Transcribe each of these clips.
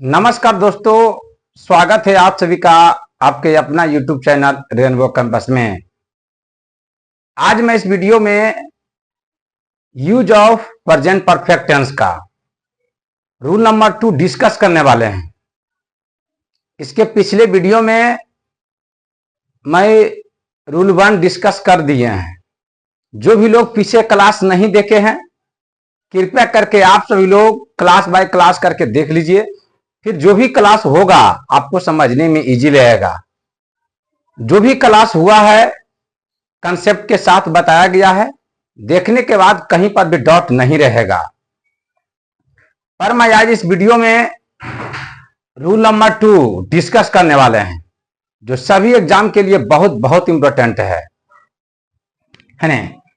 नमस्कार दोस्तों, स्वागत है आप सभी का आपके अपना YouTube चैनल रेनबो कैंपस में। आज मैं इस वीडियो में use of present perfect tense का रूल नंबर 2 डिस्कस करने वाले हैं। इसके पिछले वीडियो में मैं रूल 1 डिस्कस कर दिए हैं। जो भी लोग पीछे क्लास नहीं देखे हैं, कृपया करके आप सभी लोग क्लास बाय क्लास करके देख लीजिए। फिर जो भी क्लास होगा आपको समझने में इजी रहेगा। जो भी क्लास हुआ है कंसेप्ट के साथ बताया गया है, देखने के बाद कहीं पर भी डाउट नहीं रहेगा। पर मैं आज इस वीडियो में रूल नंबर 2 डिस्कस करने वाले हैं, जो सभी एग्जाम के लिए बहुत बहुत इंपॉर्टेंट है ना।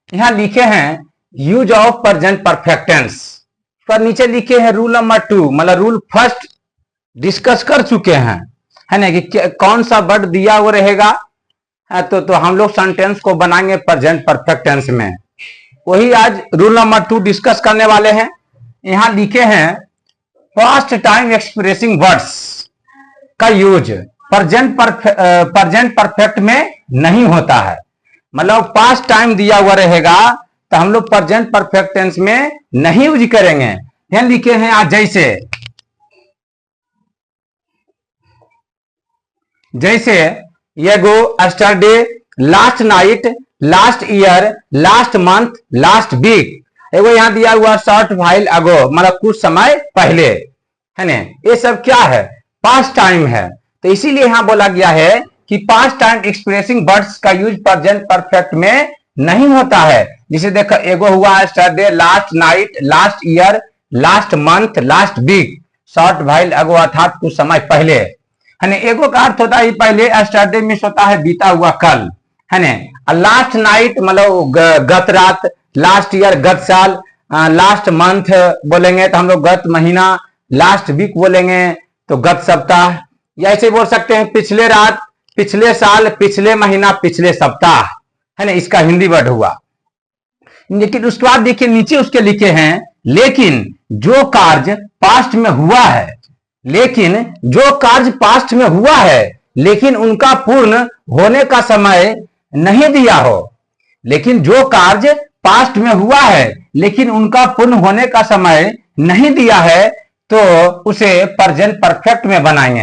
यहां लिखे हैं use of present perfect tense, पर नीचे लिखे हैं रूल नंबर 2, मतलब रूल फर्स्ट डिस्कस कर चुके हैं, है ना, कि कौन सा वर्ड दिया हुआ रहेगा। तो हम लोग सेंटेंस को बनाएंगे प्रेजेंट परफेक्ट टेंस में। वही आज रूल नंबर 2 डिस्कस करने वाले हैं। यहां लिखे हैं पास्ट टाइम एक्सप्रेसिंग वर्ड्स का यूज प्रेजेंट परफेक्ट में नहीं होता है। मतलब पास्ट टाइम दिया हुआ रहेगा तो हम लोग प्रेजेंट परफेक्ट टेंस में नहीं यूज करेंगे। यहां लिखे हैं आज जैसे ये ago yesterday, last night, last year, last month, last week. Ago यहाँ दिया हुआ शॉर्ट व्हाइल अगो, मतलब कुछ समय पहले, है ना। ये सब क्या है? पास्ट टाइम है। तो इसीलिए यहां बोला गया है कि पास्ट टाइम एक्सप्रेसिंग वर्ड्स का यूज प्रेजेंट परफेक्ट में नहीं होता है। जिसे देखो एगो हुआ yesterday, last night, last year, last month, last week, short while ago अर्थात कुछ समय पहले, है ना। एगो का अर्थ होता है पहले, एस्टरडे मीन्स होता है बीता हुआ कल, है ना। लास्ट नाइट मतलब गत रात, लास्ट ईयर गत साल, लास्ट मंथ बोलेंगे तो हम लोग गत महीना, लास्ट वीक बोलेंगे तो गत सप्ताह, या ऐसे बोल सकते हैं पिछले रात, पिछले साल, पिछले महीना, पिछले सप्ताह, है ना। इसका हिंदी वर्ड हुआ। लेकिन उसके बाद देखिए नीचे उसके लिखे हैं लेकिन जो कार्य पास्ट में हुआ है, लेकिन जो कार्य पास्ट में हुआ है लेकिन उनका पूर्ण होने का समय नहीं दिया हो। लेकिन जो कार्य पास्ट में हुआ है लेकिन उनका पूर्ण होने का समय नहीं दिया है तो उसे प्रेजेंट परफेक्ट में बनाएंगे,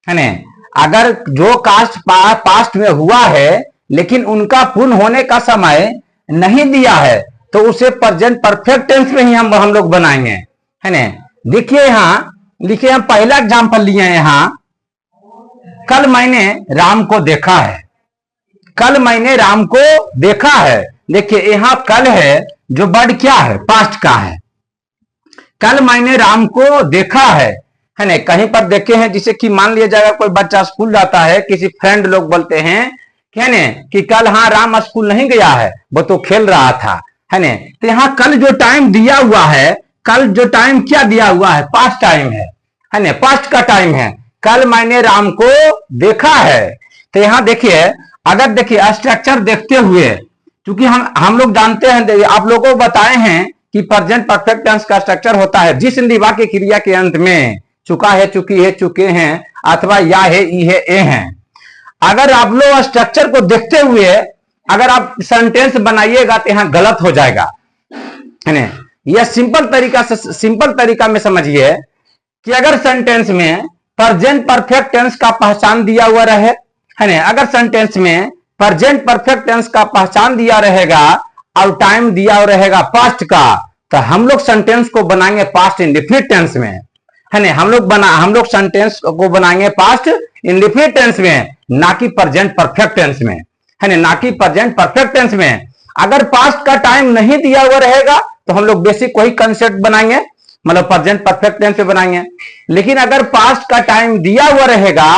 है ना। अगर जो कार्य पास्ट में हुआ है लेकिन उनका पूर्ण होने का समय नहीं दिया है तो उसे प्रेजेंट परफेक्ट टेंस में ही हम लोग बनाएंगे, है ना। देखिए यहां लिखे, हम पहला एग्जांपल लिए हैं यहां, कल मैंने राम को देखा है। कल मैंने राम को देखा है। देखिए यहां कल है, जो वर्ड क्या है? पास्ट का है। कल मैंने राम को देखा है ना। कहीं पर देखे हैं, जिसे कि मान लिया जाएगा कोई बच्चा स्कूल जाता है, किसी फ्रेंड लोग बोलते हैं क्या ने कि कल हाँ राम स्कूल नहीं गया है, वो तो खेल रहा था, है ना। तो यहां कल जो टाइम दिया हुआ है, कल जो टाइम क्या दिया हुआ है? पास्ट टाइम है ना, पास्ट का टाइम है। कल मैंने राम को देखा है। तो यहां देखिए, अगर देखिए स्ट्रक्चर देखते हुए, क्योंकि हम लोग जानते हैं, आप लोगों को बताए हैं कि प्रेजेंट परफेक्ट टेंस का स्ट्रक्चर होता है जिस वाक्य क्रिया के अंत में चुका है, चुकी है, चुके हैं अथवा या है, ई है, ए है। अगर आप लोग स्ट्रक्चर को देखते हुए अगर आप सेंटेंस बनाइएगा तो यहां गलत हो जाएगा, है ना। यह सिंपल तरीका में समझिए कि अगर सेंटेंस में प्रेजेंट परफेक्ट टेंस का पहचान दिया हुआ रहे, है ना। अगर सेंटेंस में प्रेजेंट परफेक्ट टेंस का पहचान दिया रहेगा और टाइम दिया हुआ रहेगा पास्ट का, तो हम लोग सेंटेंस को बनाएंगे पास्ट इंडेफिनिट टेंस में, है ना। हम लोग सेंटेंस को बनाएंगे पास्ट इंडेफिनिट टेंस में, ना कि प्रेजेंट परफेक्ट टेंस में, है ना, ना कि प्रेजेंट परफेक्ट टेंस में। अगर पास्ट का टाइम नहीं दिया हुआ रहेगा तो हम लोग बेसिक वही कंसेप्ट बनाएंगे, मतलब प्रेजेंट परफेक्ट टेंस में बनाएंगे। लेकिन अगर पास्ट का टाइम दिया हुआ रहेगा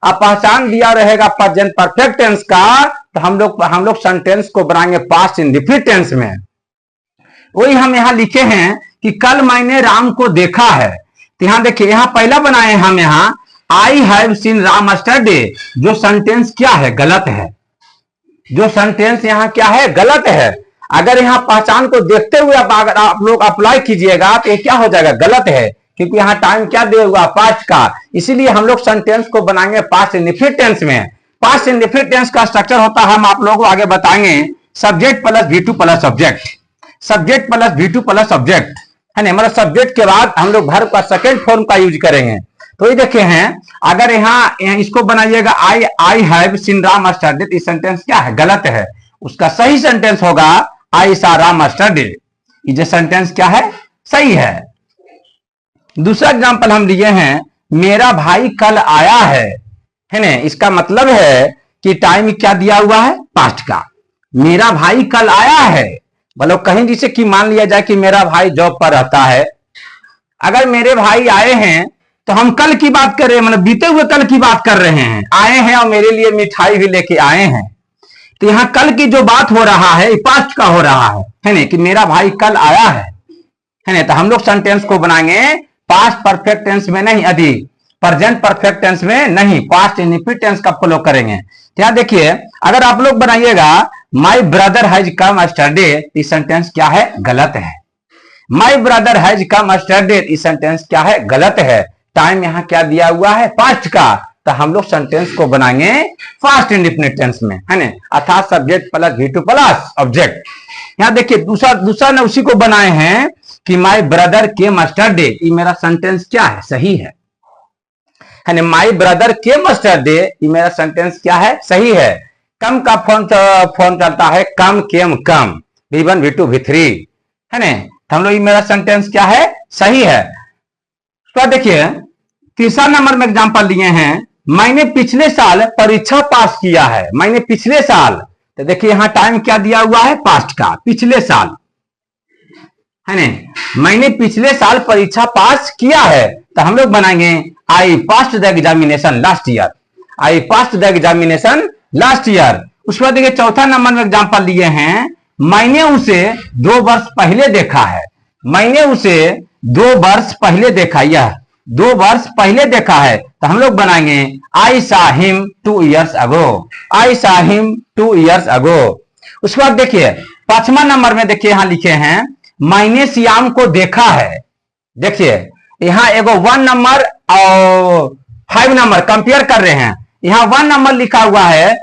और पहचान दिया रहेगा प्रेजेंट परफेक्ट टेंस का, तो हम लोग सेंटेंस को बनाएंगे पास्ट इंडेफिनिट टेंस में। वही हम यहां लिखे हैं कि कल मैंने राम को देखा है। तो यहां देखिए, यहां पहला बनाए हम यहां I have seen Ram yesterday. जो सेंटेंस क्या है? गलत है। जो सेंटेंस यहां क्या है? गलत है। अगर यहां पहचान को देखते हुए अगर आप लोग अप्लाई कीजिएगा तो ये क्या हो जाएगा? गलत है। क्योंकि यहाँ टाइम क्या दिया हुआ, पास्ट का, इसीलिए हम लोग सेंटेंस को बनाएंगे पास्ट इंडेफिनिट टेंस में। पास्ट इंडेफिनिट टेंस का स्ट्रक्चर होता है, हम आप लोगों को आगे बताएंगे, subject plus V2 plus object, subject plus V2 plus object, है ना। मतलब सब्जेक्ट के बाद हम लोग वर्ब का सेकंड फॉर्म का यूज करेंगे। तो ये देखे हैं, अगर यहाँ इसको बनाइएगा I have seen Ram studied, इस सेंटेंस क्या है, गलत है। उसका सही सेंटेंस होगा आई सा राम स्टडीड, ये सेंटेंस क्या है, सही है। दूसरा एग्जांपल हम लिए हैं, मेरा भाई कल आया है ना। इसका मतलब है कि टाइम क्या दिया हुआ है, पास्ट का। मेरा भाई कल आया है, मतलब कहीं जिसे कि मान लिया जाए कि मेरा भाई जॉब पर रहता है, अगर मेरे भाई आए हैं तो हम कल की बात कर रहे हैं, मतलब बीते हुए कल की बात कर रहे हैं। आए हैं और मेरे लिए मिठाई भी लेके आए हैं, तो यहाँ कल की जो बात हो रहा है पास्ट का हो रहा है ना, कि मेरा भाई कल आया है ना। तो हम लोग सेंटेंस को बनाएंगे पास्ट परफेक्ट टेंस में नहीं, अधिक प्रेजेंट परफेक्ट टेंस में नहीं, पास्ट इंडेफिनिट टेंस का फॉलो करेंगे। यहाँ देखिए, अगर आप लोग बनाइएगा my brother has come studied, इस सेंटेंस क्या है, गलत है। My brother has come studied, इस सेंटेंस क्या है, गलत है। टाइम यहाँ क्या दिया हुआ है, पास्ट का, तो हम लोग सेंटेंस को बनाएंगे पास्ट इंडेफिनिट टेंस में, है ना, अर्थात subject plus V2 plus object. यहाँ देखिए दूसरा ने उसी को बनाए हैं कि माई ब्रदर केम स्टडीड, ये मेरा सेंटेंस क्या है, सही है ना। माई ब्रदर केम स्टडीड, ये मेरा सेंटेंस क्या है, सही है। कम का फॉर्म चलता है, कम केम कम, V1 V2 V3, है ना। हम लोग, ये मेरा सेंटेंस क्या है, सही है। तो देखिए तीसरा नंबर में एग्जांपल लिए हैं, मैंने पिछले साल परीक्षा पास किया है, मैंने पिछले साल, तो देखिए यहां टाइम क्या दिया हुआ है, पास्ट का, पिछले साल, है ना। मैंने पिछले साल परीक्षा पास किया है, तो हम लोग बनाएंगे I passed the examination last year, I passed the examination last year. उसके बाद देखिए चौथा नंबर में एग्जांपल लिए हैं, मैंने उसे 2 वर्ष पहले देखा है, मैंने उसे 2 वर्ष पहले देखा, यह 2 वर्ष पहले देखा है, तो हम लोग बनाएंगे आई सा हिम 2 years ago, आई सा हिम 2 years ago। उसके बाद देखिए 5वां नंबर में देखिए यहां लिखे हैं, मैंने श्याम को देखा है। देखिए यहां एगो 1 नंबर और 5 नंबर कंपेयर कर रहे हैं। यहां 1 नंबर लिखा हुआ है,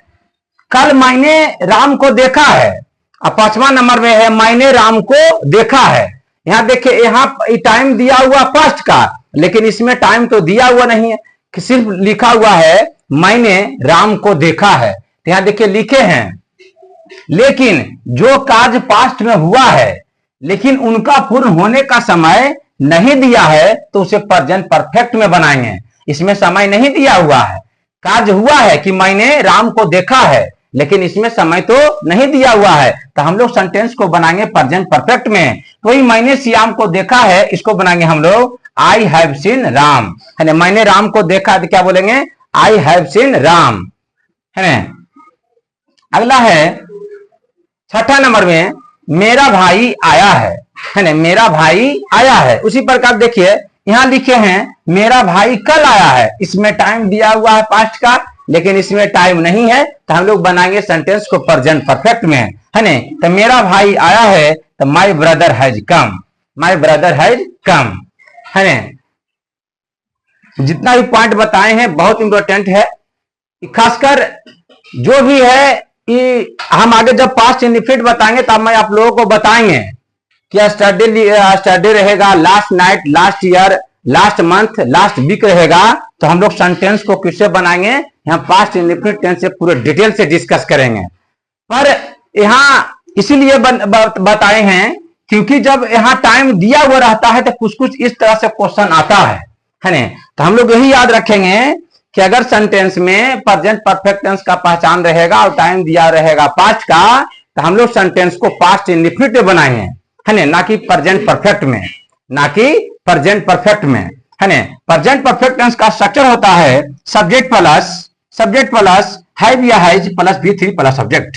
कल मैंने राम को देखा है, और 5वां नंबर में है मैंने राम को देखा है। यहाँ देखिए, यहाँ टाइम दिया हुआ पास्ट का, लेकिन इसमें टाइम तो दिया हुआ नहीं है, सिर्फ लिखा हुआ है मैंने राम को देखा है। तो यहाँ देखिए लिखे हैं, लेकिन जो कार्य पास्ट में हुआ है लेकिन उनका पूर्ण होने का समय नहीं दिया है, तो उसे प्रेजेंट परफेक्ट में बनाएंगे। इसमें समय नहीं दिया हुआ है, कार्य हुआ है कि मैंने राम को देखा है, लेकिन इसमें समय तो नहीं दिया हुआ है, तो हम लोग सेंटेंस को बनाएंगे प्रेजेंट परफेक्ट में। तो वही मैंने श्याम को देखा है, इसको बनाएंगे हम लोग आई हैव सीन राम, है ना। मैंने राम को देखा तो क्या बोलेंगे, आई हैव सीन राम, है ना। अगला है 6ठा नंबर में, मेरा भाई आया है ना, मेरा भाई आया है। उसी प्रकार देखिए यहां लिखे हैं, मेरा भाई कल आया है, इसमें टाइम दिया हुआ है पास्ट का, लेकिन इसमें टाइम नहीं है, तो हम लोग बनाएंगे सेंटेंस को प्रेजेंट परफेक्ट में, है ना। तो मेरा भाई आया है, तो my brother has come, my brother has come, है ना। जितना भी पॉइंट बताए हैं बहुत इंपॉर्टेंट है, खासकर जो भी है कि हम आगे जब पास्ट इंडेफिनिट बताएंगे तब मैं आप लोगों को बताएंगे कि स्टडी रहेगा, last night, last year, last month, last week रहेगा। तो हम लोग सेंटेंस को किससे बनाएंगे, यहाँ पास्ट इंडेफिनिट टेंस से पूरे डिटेल से डिस्कस करेंगे। पर यहाँ इसीलिए बताए हैं क्योंकि जब यहाँ टाइम दिया हुआ रहता है तो कुछ कुछ इस तरह से क्वेश्चन आता है ना। तो हम लोग यही याद रखेंगे कि अगर सेंटेंस में प्रेजेंट परफेक्ट टेंस का पहचान रहेगा और टाइम दिया रहेगा पास्ट का, तो हम लोग सेंटेंस को पास्ट इंडेफिनिट में बनाएंगे, है ना, ना कि प्रेजेंट परफेक्ट में, ना कि प्रेजेंट परफेक्ट में, है ना। प्रेजेंट परफेक्ट टेंस का स्ट्रक्चर होता है सब्जेक्ट प्लस हैव या has plus V3 plus object,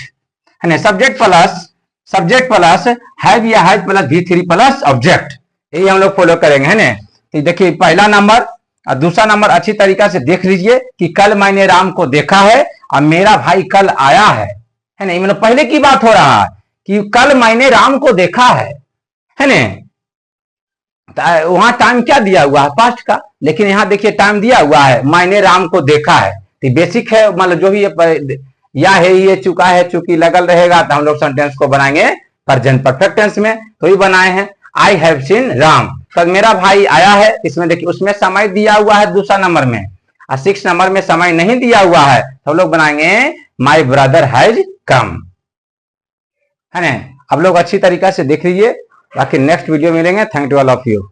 है ना। सब्जेक्ट प्लस हैव या has plus V3 plus object, यही हम लोग फॉलो करेंगे, है ना। तो देखिए पहला नंबर और दूसरा नंबर अच्छी तरीका से देख लीजिए कि कल मैंने राम को देखा है और मेरा भाई कल आया है ना। मतलब पहले की बात हो रहा है कि कल मैंने राम को देखा है ना। वहां टाइम क्या दिया हुआ है, पास्ट का, लेकिन यहाँ देखिए टाइम दिया हुआ है, मैंने राम को देखा है। तो बेसिक है, मतलब जो भी या है, ये चुका है, चूंकि लगल रहेगा तो हम लोग सेंटेंस को बनाएंगे प्रेजेंट परफेक्ट टेंस में। तो ही बनाए हैं, आई हैव सीन राम, तो मेरा भाई आया है। इसमें देखिए उसमें समय दिया हुआ है दूसरा नंबर में, और 6 नंबर में समय नहीं दिया हुआ है, तो हम लोग बनाएंगे माई ब्रदर हैज कम, है ना। अब लोग अच्छी तरीका से देख लीजिए, बाकी नेक्स्ट वीडियो मिलेंगे। Thank you all of you.